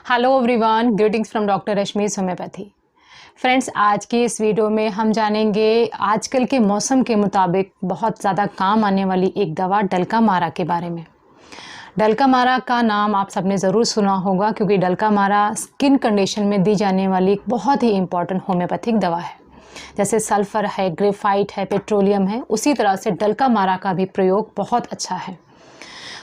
Hello everyone, greetings from doctor Rashmi homeopathy. Friends, आज की इस वीडियो में हम जानेंगे आजकल के मौसम के मुताबिक बहुत ज़्यादा काम आने वाली एक दवा डल्कामारा के बारे में। डल्कामारा का नाम आप सबने ज़रूर सुना होगा क्योंकि डल्कामारा स्किन कंडीशन में दी जाने वाली एक बहुत ही इम्पॉर्टेंट होम्योपैथिक दवा है। जैसे सल्फ़र है, ग्रेफाइट है, पेट्रोलियम है, उसी तरह से डल्कामारा का भी प्रयोग बहुत अच्छा है।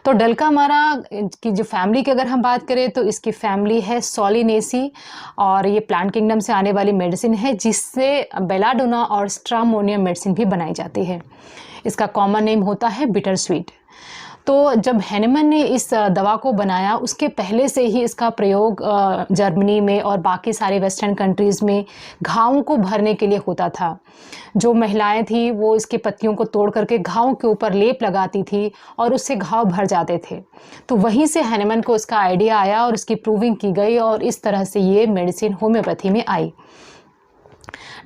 तो डल्कामारा की जो फैमिली की अगर हम बात करें तो इसकी फैमिली है सोलिनेसी और ये प्लांट किंगडम से आने वाली मेडिसिन है जिससे बेलाडोना और स्ट्रामोनियम मेडिसिन भी बनाई जाती है। इसका कॉमन नेम होता है बिटर स्वीट। तो जब हैनेमन ने इस दवा को बनाया उसके पहले से ही इसका प्रयोग जर्मनी में और बाकी सारे वेस्टर्न कंट्रीज़ में घावों को भरने के लिए होता था। जो महिलाएं थी वो इसके पत्तियों को तोड़ करके घावों के ऊपर लेप लगाती थी और उससे घाव भर जाते थे। तो वहीं से हैनेमन को इसका आइडिया आया और इसकी प्रूविंग की गई और इस तरह से ये मेडिसिन होम्योपैथी में आई।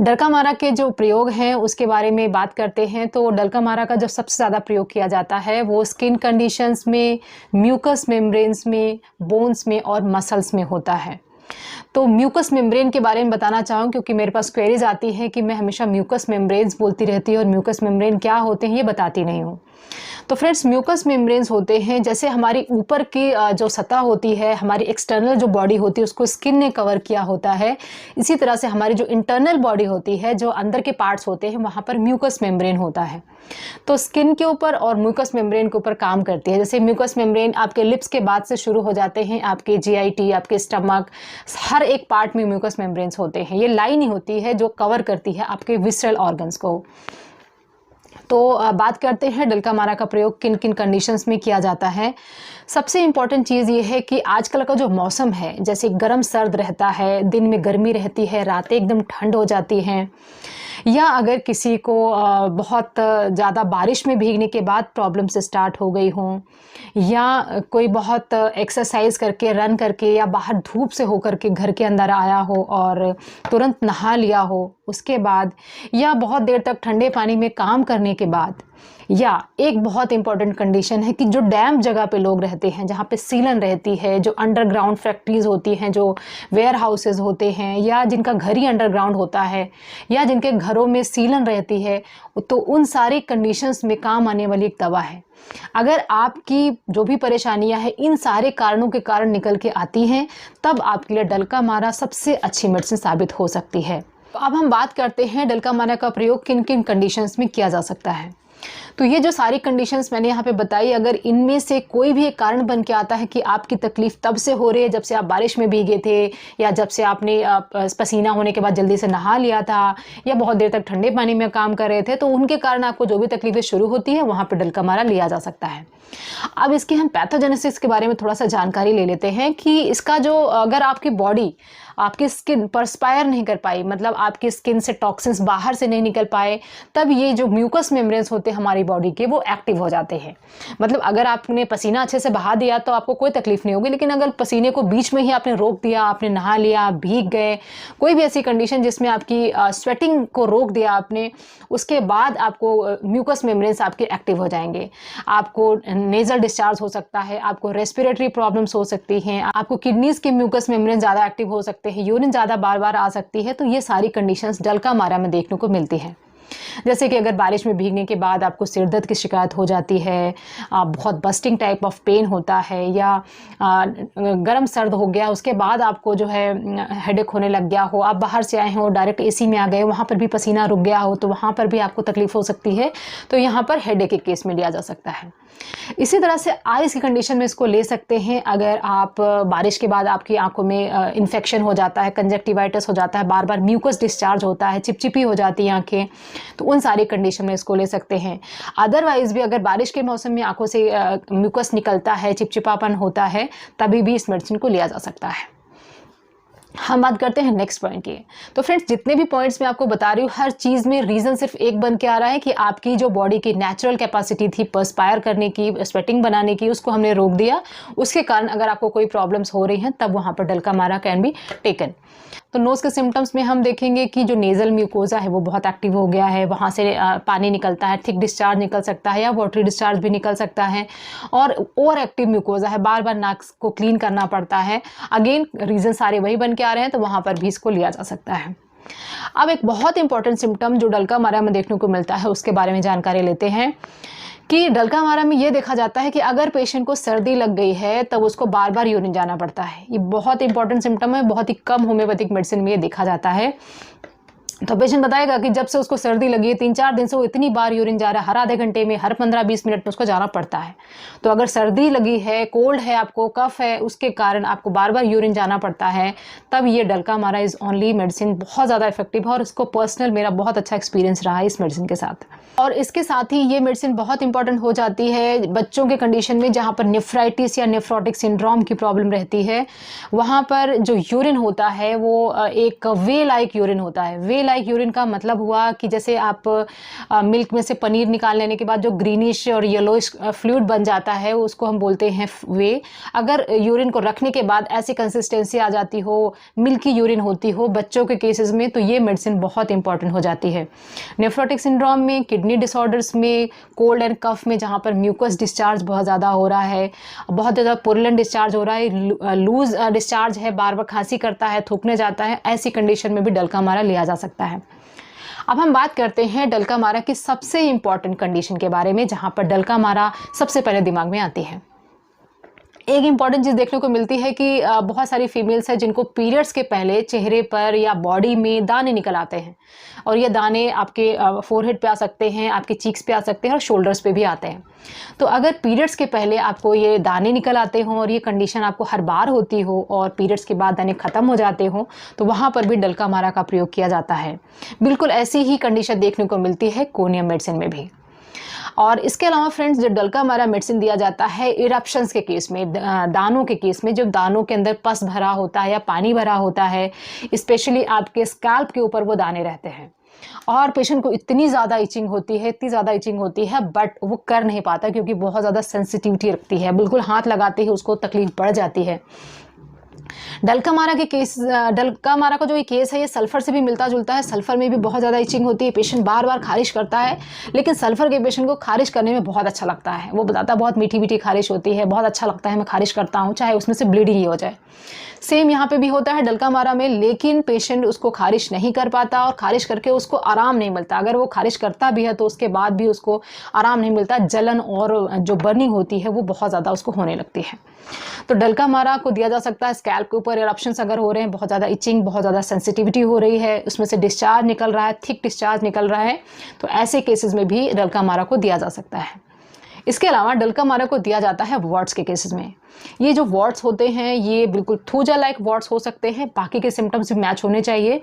डल्कामारा के जो प्रयोग हैं उसके बारे में बात करते हैं तो डल्कामारा का जो सबसे ज़्यादा प्रयोग किया जाता है वो स्किन कंडीशंस में, म्यूकस मेम्ब्रेन्स में, बोन्स में और मसल्स में होता है। तो म्यूकस मेम्ब्रेन के बारे में बताना चाहूँ क्योंकि मेरे पास क्वेरीज आती है कि मैं हमेशा म्यूकस मेम्ब्रेन्स बोलती रहती हूँ और म्यूकस मेम्ब्रेन क्या होते हैं ये बताती नहीं हूँ। तो फ्रेंड्स, म्यूकस मेम्ब्रेन्स होते हैं जैसे हमारी ऊपर की जो सतह होती है, हमारी एक्सटर्नल जो बॉडी होती है उसको स्किन ने कवर किया होता है। इसी तरह से हमारी जो इंटरनल बॉडी होती है, जो अंदर के पार्ट्स होते हैं, वहाँ पर म्यूकस मेम्ब्रेन होता है। तो स्किन के ऊपर और म्यूकस मेम्ब्रेन के ऊपर काम करती है। जैसे म्यूकस मेम्ब्रेन आपके लिप्स के बाद से शुरू हो जाते हैं, आपके GIT, आपके स्टमक, हर एक पार्ट में म्यूकस मेम्ब्रेन्स होते हैं। ये लाइन ही होती है जो कवर करती है आपके विसरल ऑर्गन्स को। तो बात करते हैं डल्कामारा का प्रयोग किन किन कंडीशंस में किया जाता है। सबसे इम्पॉर्टेंट चीज़ ये है कि आजकल का जो मौसम है, जैसे गर्म सर्द रहता है, दिन में गर्मी रहती है, रातें एकदम ठंड हो जाती हैं, या अगर किसी को बहुत ज़्यादा बारिश में भीगने के बाद प्रॉब्लम्स स्टार्ट हो गई हों, या कोई बहुत एक्सरसाइज करके, रन करके या बाहर धूप से होकर के घर के अंदर आया हो और तुरंत नहा लिया हो उसके बाद, या बहुत देर तक ठंडे पानी में काम करने के बाद, या एक बहुत इंपॉर्टेंट कंडीशन है कि जो डैम जगह पे लोग रहते हैं, जहाँ पे सीलन रहती है, जो अंडरग्राउंड फैक्ट्रीज होती हैं, जो वेयर हाउसेज होते हैं, या जिनका घर ही अंडरग्राउंड होता है, या जिनके घरों में सीलन रहती है, तो उन सारी कंडीशंस में काम आने वाली एक दवा है। अगर आपकी जो भी परेशानियां हैं इन सारे कारणों के कारण निकल के आती हैं, तब आपके लिए डल्कामारा सबसे अच्छी मेडिसिन साबित हो सकती है। अब हम बात करते हैं डल्कामारा का प्रयोग किन किन कंडीशंस में किया जा सकता है। तो ये जो सारी कंडीशंस मैंने यहाँ पे बताई, अगर इनमें से कोई भी एक कारण बन के आता है कि आपकी तकलीफ तब से हो रही है जब से आप बारिश में भीगे थे, या जब से आपने पसीना होने के बाद जल्दी से नहा लिया था, या बहुत देर तक ठंडे पानी में काम कर रहे थे, तो उनके कारण आपको जो भी तकलीफें शुरू होती है वहाँ पर डल्कामारा लिया जा सकता है। अब इसकी हम पैथोजेनेसिस के बारे में थोड़ा सा जानकारी ले लेते हैं कि इसका जो अगर आपकी बॉडी, आपकी स्किन परस्पायर नहीं कर पाई, मतलब आपकी स्किन से टॉक्सिन्स बाहर से नहीं निकल पाए, तब ये जो म्यूकस मेम्ब्रेन्स होते हैं हमारी बॉडी के, वो एक्टिव हो जाते हैं। मतलब अगर आपने पसीना अच्छे से बहा दिया तो आपको कोई तकलीफ नहीं होगी, लेकिन अगर पसीने को बीच में ही आपने रोक दिया, आपने नहा लिया, भीग गए, कोई भी ऐसी कंडीशन जिसमें आपकी स्वेटिंग को रोक दिया आपने, उसके बाद आपको म्यूकस मेम्ब्रेन्स आपके एक्टिव हो जाएंगे। आपको नेजल डिस्चार्ज हो सकता है, आपको रेस्पिरेटरी प्रॉब्लम्स हो सकती हैं, आपको किडनीज के म्यूकस मेम्ब्रेन ज़्यादा एक्टिव हो सकते हैं, यूरिन ज़्यादा बार बार आ सकती है। तो ये सारी कंडीशंस डल्कामारा में देखने को मिलती हैं। जैसे कि अगर बारिश में भीगने के बाद आपको सिर दर्द की शिकायत हो जाती है, बहुत बस्टिंग टाइप ऑफ पेन होता है, या गर्म सर्द हो गया उसके बाद आपको जो है हेडेक होने लग गया हो, आप बाहर से आए हो डायरेक्ट AC में आ गए, वहाँ पर भी पसीना रुक गया हो, तो वहाँ पर भी आपको तकलीफ हो सकती है। तो यहाँ पर हेडेक के केस में लिया जा सकता है। इसी तरह से आइज़ की कंडीशन में इसको ले सकते हैं। अगर आप बारिश के बाद आपकी आंखों में इन्फेक्शन हो जाता है, कंजक्टिवाइटिस हो जाता है, बार बार म्यूकस डिस्चार्ज होता है, चिपचिपी हो जाती है आंखें, तो उन सारी कंडीशन में इसको ले सकते हैं। अदरवाइज़ भी अगर बारिश के मौसम में आंखों से म्यूकस निकलता है, चिपचिपापन होता है, तभी भी इस मेडिसिन को लिया जा सकता है। हम बात करते हैं नेक्स्ट पॉइंट की। तो फ्रेंड्स, जितने भी पॉइंट्स मैं आपको बता रही हूँ, हर चीज़ में रीज़न सिर्फ एक बन के आ रहा है कि आपकी जो बॉडी की नेचुरल कैपेसिटी थी पर्सपायर करने की, स्वेटिंग बनाने की, उसको हमने रोक दिया। उसके कारण अगर आपको कोई प्रॉब्लम्स हो रही हैं तब वहाँ पर डल्कामारा कैन बी टेकन। तो नोज़ के सिम्टम्स में हम देखेंगे कि जो नेज़ल म्यूकोज़ा है वो बहुत एक्टिव हो गया है, वहाँ से पानी निकलता है, थिक डिस्चार्ज निकल सकता है या वाटरी डिस्चार्ज भी निकल सकता है, और ओवर एक्टिव म्यूकोज़ा है, बार बार नाक को क्लीन करना पड़ता है। अगेन रीज़न सारे वही बन के आ रहे हैं, तो वहाँ पर भी इसको लिया जा सकता है। अब एक बहुत इंपॉर्टेंट सिम्टम जो डल्कामारा में देखने को मिलता है उसके बारे में जानकारी लेते हैं कि डल्कामारा में ये देखा जाता है कि अगर पेशेंट को सर्दी लग गई है तब उसको बार बार यूरिन जाना पड़ता है। ये बहुत इंपॉर्टेंट सिम्टम है, बहुत ही कम होम्योपैथिक मेडिसिन में ये देखा जाता है। तो पेशेंट बताएगा कि जब से उसको सर्दी लगी है 3-4 दिन से वो इतनी बार यूरिन जा रहा है, हर आधे घंटे में, हर 15-20 मिनट में उसको जाना पड़ता है। तो अगर सर्दी लगी है, कोल्ड है, आपको कफ है, उसके कारण आपको बार बार यूरिन जाना पड़ता है, तब ये डल्कामारा इज़ ओनली मेडिसिन बहुत ज़्यादा इफेक्टिव है, और इसको पर्सनल मेरा बहुत अच्छा एक्सपीरियंस रहा है इस मेडिसिन के साथ। और इसके साथ ही ये मेडिसिन बहुत इंपॉर्टेंट हो जाती है बच्चों के कंडीशन में जहाँ पर नेफ्राइटिस या नेफ्रोटिक सिंड्रोम की प्रॉब्लम रहती है। वहाँ पर जो यूरिन होता है वो एक वे लाइक यूरिन होता है। वे लाइक यूरिन का मतलब हुआ कि जैसे आप मिल्क में से पनीर निकाल लेने के बाद जो ग्रीनिश और येलोइश फ्लूइड बन जाता है उसको हम बोलते हैं वे। अगर यूरिन को रखने के बाद ऐसी कंसिस्टेंसी आ जाती हो, मिल्की यूरिन होती हो बच्चों के केसेस में, तो ये मेडिसिन बहुत इंपॉर्टेंट हो जाती है। नेफ्रोटिक सिंड्रोम में, किडनी डिसऑर्डर्स में, कोल्ड एंड कफ में जहाँ पर म्यूकस डिस्चार्ज बहुत ज़्यादा हो रहा है, बहुत ज़्यादा पुरलन डिस्चार्ज हो रहा है, लूज डिस्चार्ज है, बार बार खांसी करता है, थूकने जाता है, ऐसी कंडीशन में भी डल्कामारा लिया जा सकता है। अब हम बात करते हैं डल्कामारा की सबसे इंपॉर्टेंट कंडीशन के बारे में जहाँ पर डल्कामारा सबसे पहले दिमाग में आती है। एक इम्पॉर्टेंट चीज़ देखने को मिलती है कि बहुत सारी फीमेल्स हैं जिनको पीरियड्स के पहले चेहरे पर या बॉडी में दाने निकल आते हैं, और ये दाने आपके फोरहेड पे आ सकते हैं, आपके चीक्स पे आ सकते हैं और शोल्डर्स पे भी आते हैं। तो अगर पीरियड्स के पहले आपको ये दाने निकल आते हों और ये कंडीशन आपको हर बार होती हो और पीरियड्स के बाद दाने ख़त्म हो जाते हों, तो वहाँ पर भी डल्कामारा का प्रयोग किया जाता है। बिल्कुल ऐसी ही कंडीशन देखने को मिलती है कोनियम मेडिसिन में भी। और इसके अलावा फ्रेंड्स, जो डल्कामारा मेडिसिन दिया जाता है इरप्शंस के केस में, दानों के केस में, जब दानों के अंदर पस भरा होता है या पानी भरा होता है, स्पेशली आपके स्कैल्प के ऊपर वो दाने रहते हैं और पेशेंट को इतनी ज़्यादा इचिंग होती है, इतनी ज़्यादा इचिंग होती है, बट वो कर नहीं पाता क्योंकि बहुत ज़्यादा सेंसिटिविटी रखती है, बिल्कुल हाथ लगाते ही उसको तकलीफ बढ़ जाती है। डल्कामारा का जो ये केस है ये सल्फर से भी मिलता जुलता है। सल्फर में भी बहुत ज़्यादा इचिंग होती है, पेशेंट बार बार खारिश करता है, लेकिन सल्फर के पेशेंट को खारिश करने में बहुत अच्छा लगता है। वो बताता है बहुत मीठी मीठी खारिश होती है, बहुत अच्छा लगता है, मैं खारिश करता हूँ, चाहे उसमें से ब्लीडिंग ही हो जाए। सेम यहाँ पे भी होता है डल्कामारा में, लेकिन पेशेंट उसको खारिश नहीं कर पाता और खारिश करके उसको आराम नहीं मिलता। अगर वो खारिश करता भी है तो उसके बाद भी उसको आराम नहीं मिलता, जलन और जो बर्निंग होती है वो बहुत ज़्यादा उसको होने लगती है। तो डल्कामारा को दिया जा सकता है स्कैल्प के ऊपर इरप्शंस अगर हो रहे हैं, बहुत ज़्यादा इचिंग, बहुत ज़्यादा सेंसिटिविटी हो रही है, उसमें से डिस्चार्ज निकल रहा है, थिक डिस्चार्ज निकल रहा है, तो ऐसे केसेस में भी डल्कामारा को दिया जा सकता है। इसके अलावा डल्कामारा को दिया जाता है वार्ड्स के केसेस में। ये जो वार्ड्स होते हैं ये बिल्कुल थूजा लाइक वार्ड्स हो सकते हैं, बाकी के सिम्टम्स भी मैच होने चाहिए,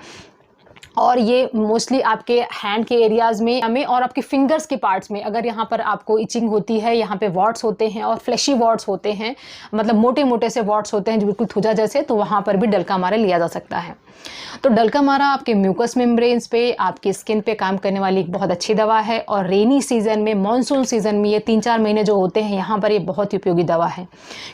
और ये मोस्टली आपके हैंड के एरियाज़ में और आपके फिंगर्स के पार्ट्स में, अगर यहाँ पर आपको इचिंग होती है, यहाँ पे वॉट्स होते हैं और फ्लैशी वॉट्स होते हैं, मतलब मोटे मोटे से वॉट्स होते हैं जो बिल्कुल थूजा जैसे, तो वहाँ पर भी डल्कामारा लिया जा सकता है। तो डल्कामारा आपके म्यूकस मेम्ब्रेन्स पे, आपकी स्किन पे काम करने वाली एक बहुत अच्छी दवा है, और रेनी सीजन में, मानसून सीजन में, ये 3-4 महीने जो होते हैं यहाँ पर ये बहुत ही उपयोगी दवा है।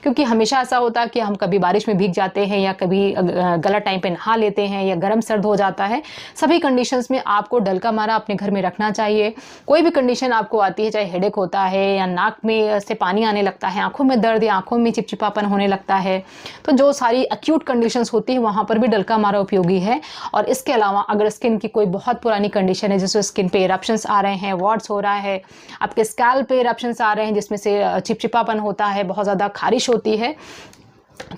क्योंकि हमेशा ऐसा होता है कि हम कभी बारिश में भीग जाते हैं या कभी गलत टाइम पे नहा लेते हैं या गर्म सर्द हो जाता है, सभी कंडीशंस में आपको डल्कामारा अपने घर में रखना चाहिए। कोई भी कंडीशन आपको आती है, चाहे हेडेक होता है या नाक में से पानी आने लगता है, आंखों में दर्द या आंखों में चिपचिपापन होने लगता है, तो जो सारी एक्यूट कंडीशंस होती है वहाँ पर भी डल्कामारा उपयोगी है। और इसके अलावा अगर स्किन की कोई बहुत पुरानी कंडीशन है, जैसे स्किन पे इरप्शंस आ रहे हैं, वॉट्स हो रहा है, आपके स्कैल्प पे इरप्शंस आ रहे हैं जिसमें से चिपचिपापन होता है, बहुत ज़्यादा खारिश होती है,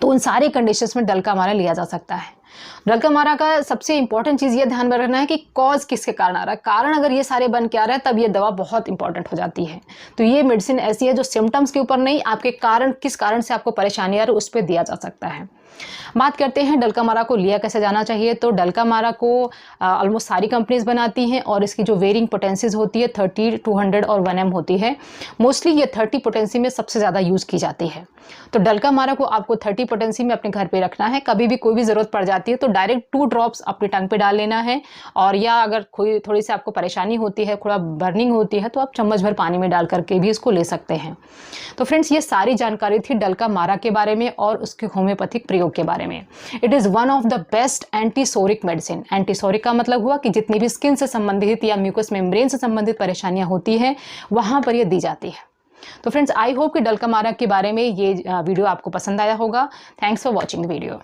तो उन सारी कंडीशंस में डल्कामारा लिया जा सकता है। डल्कामारा का सबसे इंपॉर्टेंट चीज़ ये ध्यान में रखना है कि कॉज किसके कारण आ रहा है। कारण अगर ये सारे बन के आ रहा है तब ये दवा बहुत इंपॉर्टेंट हो जाती है। तो ये मेडिसिन ऐसी है जो सिम्टम्स के ऊपर नहीं, आपके कारण, किस कारण से आपको परेशानी आ रही है उस पर दिया जा सकता है। बात करते हैं डल्कामारा को लिया कैसे जाना चाहिए। तो डल्कामारा को ऑलमोस्ट सारी कंपनीज बनाती हैं और इसकी जो वेरिंग पोटेंसीज होती है 30, 200 और 1 mg होती है। मोस्टली ये 30 पोटेंसी में सबसे ज़्यादा यूज़ की जाती है। तो डल्कामारा को आपको 30 पोटेंसी में अपने घर पे रखना है। कभी भी कोई भी ज़रूरत पड़ जाती है तो डायरेक्ट 2 ड्रॉप्स अपनी टंग पे डाल लेना है, और या अगर कोई थोड़ी सी आपको परेशानी होती है, थोड़ा बर्निंग होती है, तो आप चम्मच भर पानी में डाल करके भी इसको ले सकते हैं। तो फ्रेंड्स, ये सारी जानकारी थी डल्कामारा के बारे में और उसके होम्योपैथिक प्रयोग प्रयोग के बारे में। It is one of the best antipsoric medicine. Antipsoric का मतलब हुआ कि जितनी भी स्किन से संबंधित या म्यूकस मेम्ब्रेन से संबंधित परेशानियां होती हैं वहाँ पर ये दी जाती है। तो फ्रेंड्स, आई होप कि डल्कमारा के बारे में ये वीडियो आपको पसंद आया होगा। Thanks for watching the video.